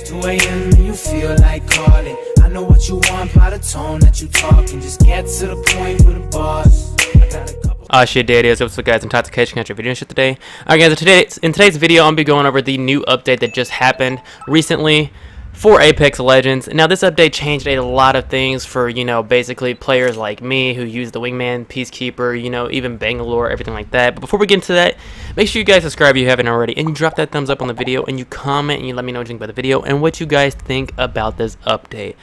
2 a.m. and you feel like calling. I know what you want by the tone that you talking. Just get to the point with a boss. I got a couple. Shit, daddies. What's up, guys? INTOXICATION. Got your video shit today. Alright, guys. In today's video, I'm gonna be going over the new update that just happened recently for Apex Legends. Now, this update changed a lot of things for, you know, basically players like me who use the Wingman, Peacekeeper, you know, even Bangalore, everything like that. But before we get into that, make sure you guys subscribe if you haven't already, and you drop that thumbs up on the video, and you comment, and you let me know what you think about the video, and what you guys think about this update.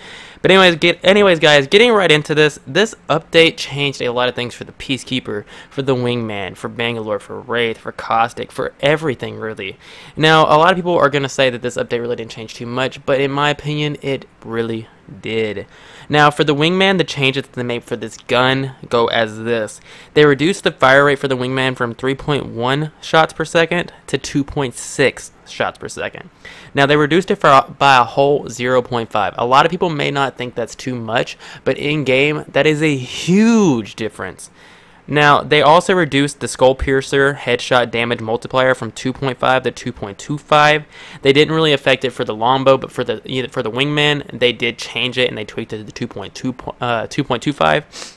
But anyways, guys, getting right into this update changed a lot of things for the Peacekeeper, for the Wingman, for Bangalore, for Wraith, for Caustic, for everything, really. Now, a lot of people are going to say that this update really didn't change too much, but in my opinion, it really did. Now, for the Wingman, the changes that they made for this gun go as this. They reduced the fire rate for the Wingman from 3.1 shots per second to 2.6 shots per second. Now, they reduced it by a whole 0.5. A lot of people may not think that's too much, but in-game, that is a huge difference. Now, they also reduced the Skull Piercer headshot damage multiplier from 2.5 to 2.25. They didn't really affect it for the longbow, but for the Wingman, they did change it and they tweaked it to 2.25.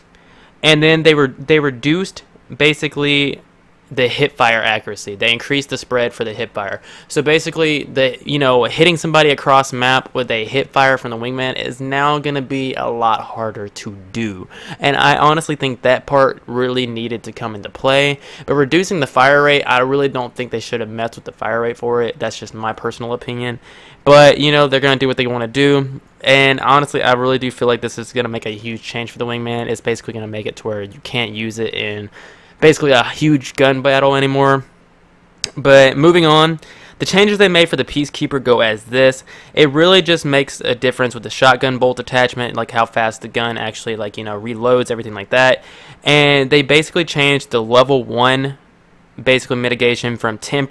And then they reduced basically the hip fire accuracy. They increased the spread for the hip fire. So basically, hitting somebody across map with a hip fire from the Wingman is now going to be a lot harder to do. And I honestly think that part really needed to come into play. But reducing the fire rate, I really don't think they should have messed with the fire rate for it. That's just my personal opinion. But, you know, they're going to do what they want to do. And honestly, I really do feel like this is going to make a huge change for the Wingman. It's basically going to make it to where you can't use it in basically a huge gun battle anymore. But moving on, the changes they made for the Peacekeeper go as this. It really just makes a difference with the shotgun bolt attachment, like how fast the gun actually, like, you know, reloads, everything like that. And they basically changed the level 1 basically mitigation from 10%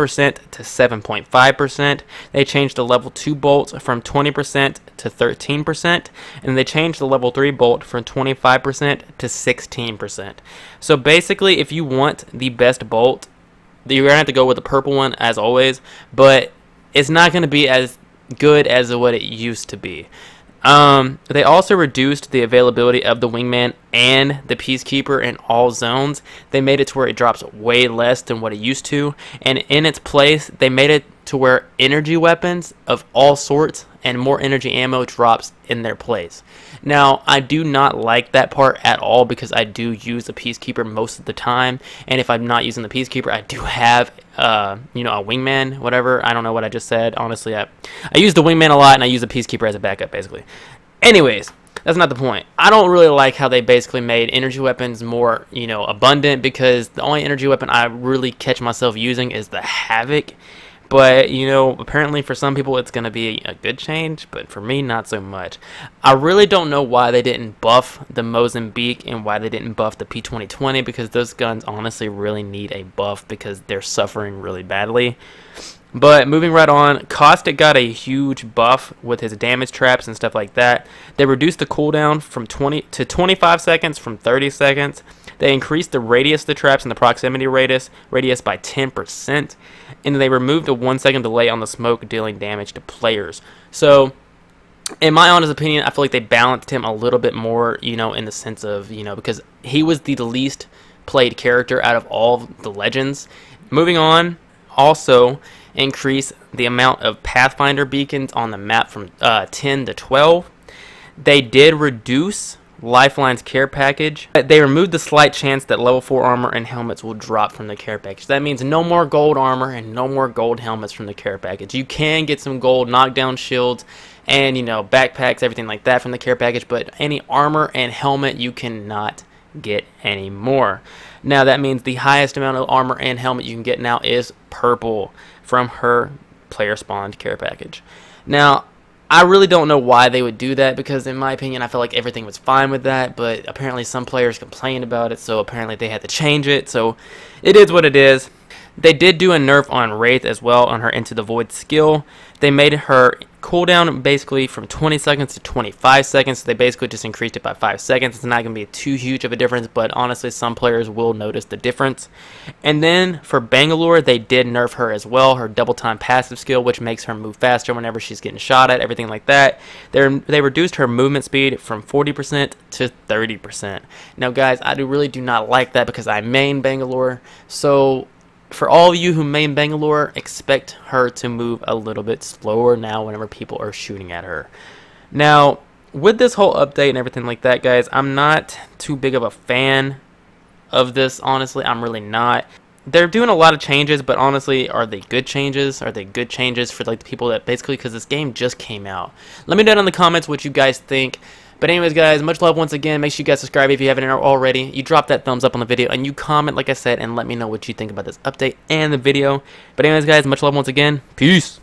to 7.5%. They changed the level 2 bolt from 20% to 13%, and they changed the level 3 bolt from 25% to 16%. So basically, if you want the best bolt, you're gonna have to go with the purple one as always, but it's not gonna be as good as what it used to be. They also reduced the availability of the Wingman and the Peacekeeper in all zones. They made it to where it drops way less than what it used to, and in its place, they made it to where energy weapons of all sorts and more energy ammo drops in their place. Now, I do not like that part at all because I do use the Peacekeeper most of the time, and if I'm not using the Peacekeeper, I do have you know, a Wingman, whatever. I don't know what I just said. Honestly, I use the Wingman a lot, and I use the Peacekeeper as a backup, basically. Anyways, that's not the point. I don't really like how they basically made energy weapons more, you know, abundant, because the only energy weapon I really catch myself using is the Havoc. But, you know, apparently for some people it's going to be a good change, but for me, not so much. I really don't know why they didn't buff the Mozambique and why they didn't buff the P2020, because those guns honestly really need a buff because they're suffering really badly. But moving right on, Caustic got a huge buff with his damage traps and stuff like that. They reduced the cooldown from 20 to 25 seconds from 30 seconds. They increased the radius of the traps and the proximity radius by 10%. And they removed a 1 second delay on the smoke dealing damage to players. So, in my honest opinion, I feel like they balanced him a little bit more, you know, in the sense of, you know, because he was the least played character out of all the legends. Moving on, also increase the amount of Pathfinder beacons on the map from 10 to 12. They did reduce Lifeline's care package. They removed the slight chance that level 4 armor and helmets will drop from the care package. That means no more gold armor and no more gold helmets from the care package. You can get some gold knockdown shields and, you know, backpacks, everything like that from the care package, but any armor and helmet you cannot get anymore. Now that means the highest amount of armor and helmet you can get now is purple from her player spawned care package. Now, I really don't know why they would do that, because in my opinion, I feel like everything was fine with that, but apparently some players complained about it, so apparently they had to change it, so it is what it is. They did do a nerf on Wraith as well, on her Into the Void skill. They made her cooldown basically from 20 seconds to 25 seconds. So they basically just increased it by 5 seconds. It's not going to be too huge of a difference, but honestly, some players will notice the difference. And then for Bangalore, they did nerf her as well, her double time passive skill, which makes her move faster whenever she's getting shot at, everything like that. They reduced her movement speed from 40% to 30%. Now, guys, I really do not like that because I main Bangalore. So for all of you who main Bangalore, expect her to move a little bit slower now whenever people are shooting at her. Now, with this whole update and everything like that, guys, I'm not too big of a fan of this, honestly. I'm really not. They're doing a lot of changes, but honestly, are they good changes? Are they good changes for like the people that basically, because this game just came out? Let me know down in the comments what you guys think. But anyways, guys, much love once again. Make sure you guys subscribe if you haven't already. You drop that thumbs up on the video, and you comment, like I said, and let me know what you think about this update and the video. But anyways, guys, much love once again. Peace.